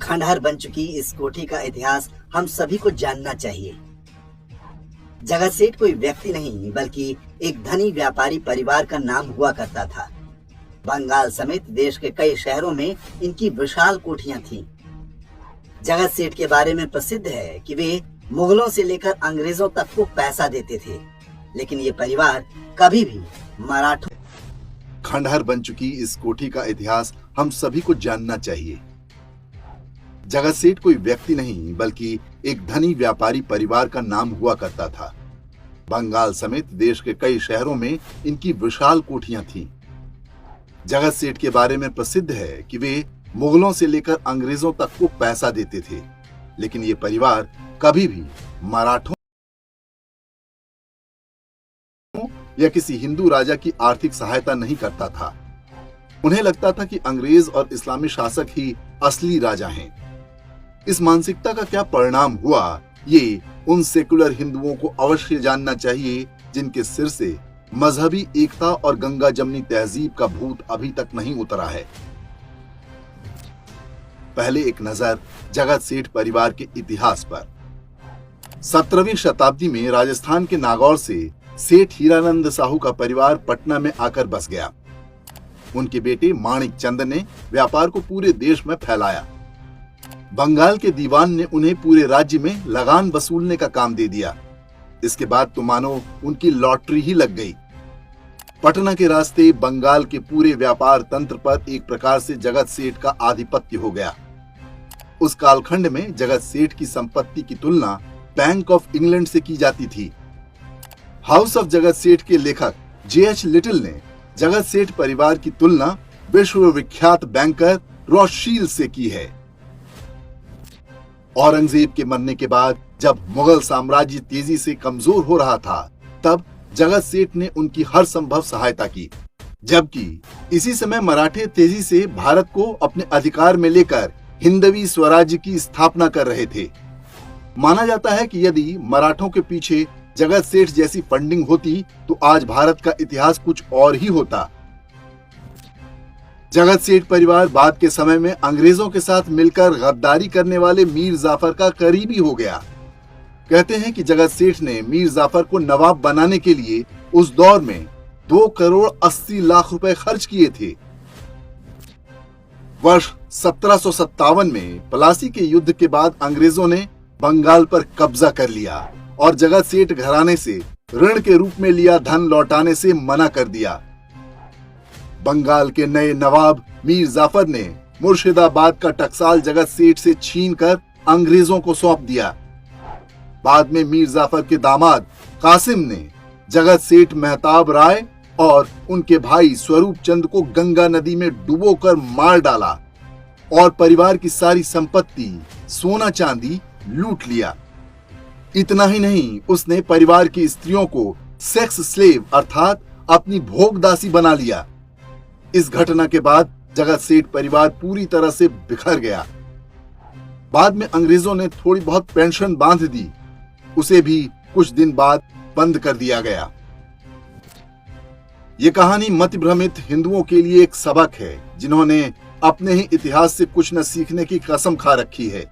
खंडहर बन चुकी इस कोठी का इतिहास हम सभी को जानना चाहिए। जगत सेठ कोई व्यक्ति नहीं बल्कि एक धनी व्यापारी परिवार का नाम हुआ करता था। बंगाल समेत देश के कई शहरों में इनकी विशाल कोठियां थीं। जगत सेठ के बारे में प्रसिद्ध है कि वे मुगलों से लेकर अंग्रेजों तक को पैसा देते थे, लेकिन ये परिवार कभी भी मराठों। खंडहर बन चुकी इस कोठी का इतिहास हम सभी को जानना चाहिए। जगत सेठ कोई व्यक्ति नहीं बल्कि एक धनी व्यापारी परिवार का नाम हुआ करता था। बंगाल समेत देश के कई शहरों में इनकी विशाल कोठियां थीं। जगत सेठ के बारे में प्रसिद्ध है कि वे मुगलों से लेकर अंग्रेजों तक को पैसा देते थे, लेकिन ये परिवार कभी भी मराठों या किसी हिंदू राजा की आर्थिक सहायता नहीं करता था। उन्हें लगता था कि अंग्रेज और इस्लामी शासक ही असली राजा हैं। इस मानसिकता का क्या परिणाम हुआ, ये उन सेकुलर हिंदुओं को अवश्य जानना चाहिए जिनके सिर से मजहबी एकता और गंगा जमनी तहजीब का भूत अभी तक नहीं उतरा है। पहले एक नजर जगत सेठ परिवार के इतिहास पर। 17वीं शताब्दी में राजस्थान के नागौर से सेठ हीरानंद साहू का परिवार पटना में आकर बस गया। उनके बेटे माणिक चंद ने व्यापार को पूरे देश में फैलाया। बंगाल के दीवान ने उन्हें पूरे राज्य में लगान वसूलने का काम दे दिया। इसके बाद तो मानो उनकी लॉटरी ही लग गई। पटना के रास्ते बंगाल के पूरे व्यापार तंत्र पर एक प्रकार से जगत सेठ का आधिपत्य हो गया। उस कालखंड में जगत सेठ की संपत्ति की तुलना बैंक ऑफ इंग्लैंड से की जाती थी। हाउस ऑफ जगत सेठ के लेखक J.H. लिटिल ने जगत सेठ परिवार की तुलना विश्व विख्यात बैंकर रॉथशील्ड से की है। औरंगजेब के मरने के बाद जब मुगल साम्राज्य तेजी से कमजोर हो रहा था, तब जगत सेठ ने उनकी हर संभव सहायता की, जबकि इसी समय मराठे तेजी से भारत को अपने अधिकार में लेकर हिंदवी स्वराज्य की स्थापना कर रहे थे। माना जाता है कि यदि मराठों के पीछे जगत सेठ जैसी फंडिंग होती तो आज भारत का इतिहास कुछ और ही होता। जगत सेठ परिवार बाद के समय में अंग्रेजों के साथ मिलकर गद्दारी करने वाले मीर जाफर का करीबी हो गया। कहते हैं कि जगत सेठ ने मीर जाफर को नवाब बनाने के लिए उस दौर में 2 करोड़ 80 लाख रुपए खर्च किए थे। वर्ष 1757 में प्लासी के युद्ध के बाद अंग्रेजों ने बंगाल पर कब्जा कर लिया और जगत सेठ घराने से ऋण के रूप में लिया धन लौटाने से मना कर दिया। बंगाल के नए नवाब मीर जाफर ने मुर्शिदाबाद का टकसाल जगत सेठ से छीनकर अंग्रेजों को सौंप दिया। बाद में मीर जाफर के दामाद कासिम ने जगत सेठ मेहताब राय और उनके भाई स्वरूप चंद को गंगा नदी में डुबोकर मार डाला और परिवार की सारी संपत्ति, सोना चांदी लूट लिया। इतना ही नहीं, उसने परिवार की स्त्रियों को सेक्स स्लेव अर्थात अपनी भोगदासी बना लिया। इस घटना के बाद जगत सेठ परिवार पूरी तरह से बिखर गया। बाद में अंग्रेजों ने थोड़ी बहुत पेंशन बांध दी, उसे भी कुछ दिन बाद बंद कर दिया गया। ये कहानी मतिभ्रमित हिंदुओं के लिए एक सबक है, जिन्होंने अपने ही इतिहास से कुछ न सीखने की कसम खा रखी है।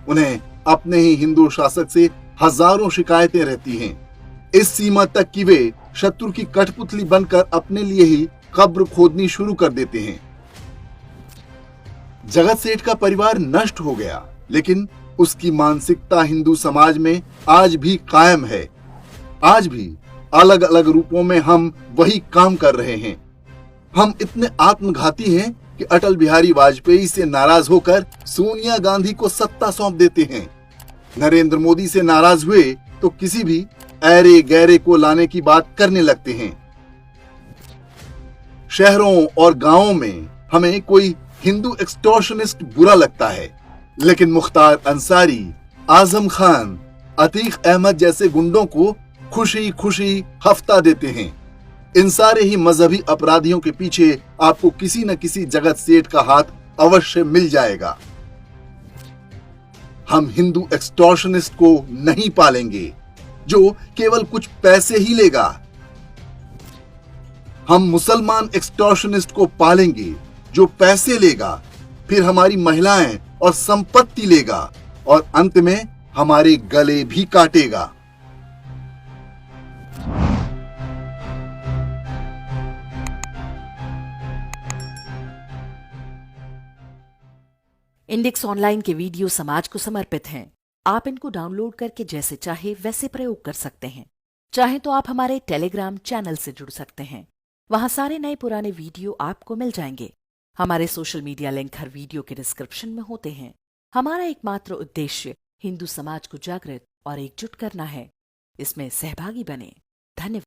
उन्हें अपने ही हिंदू शासक से हजारों शिकायतें रहती हैं, इस सीमा तक कि वे शत्रु की कठपुतली बनकर अपने लिए ही कब्र खोदनी शुरू कर देते हैं। जगत सेठ का परिवार नष्ट हो गया, लेकिन उसकी मानसिकता हिंदू समाज में आज भी कायम है। आज भी अलग अलग रूपों में हम वही काम कर रहे हैं। हम इतने आत्मघाती हैं कि अटल बिहारी वाजपेयी से नाराज होकर सोनिया गांधी को सत्ता सौंप देते हैं। नरेंद्र मोदी से नाराज हुए तो किसी भी ऐरे गैरे को लाने की बात करने लगते हैं। शहरों और गांवों में हमें कोई हिंदू एक्सटॉर्शनिस्ट बुरा लगता है, लेकिन मुख्तार अंसारी, आजम खान, अतीक अहमद जैसे गुंडों को खुशी खुशी हफ्ता देते हैं। इन सारे ही मजहबी अपराधियों के पीछे आपको किसी न किसी जगत सेठ का हाथ अवश्य मिल जाएगा। हम हिंदू एक्सटॉर्शनिस्ट को नहीं पालेंगे जो केवल कुछ पैसे ही लेगा। हम मुसलमान एक्सटॉर्शनिस्ट को पालेंगे जो पैसे लेगा, फिर हमारी महिलाएं और संपत्ति लेगा और अंत में हमारे गले भी काटेगा। इंडेक्स ऑनलाइन के वीडियो समाज को समर्पित हैं। आप इनको डाउनलोड करके जैसे चाहे वैसे प्रयोग कर सकते हैं। चाहे तो आप हमारे टेलीग्राम चैनल से जुड़ सकते हैं। वहां सारे नए पुराने वीडियो आपको मिल जाएंगे। हमारे सोशल मीडिया लिंक हर वीडियो के डिस्क्रिप्शन में होते हैं। हमारा एकमात्र उद्देश्य हिंदू समाज को जागृत और एकजुट करना है। इसमें सहभागी बने। धन्यवाद।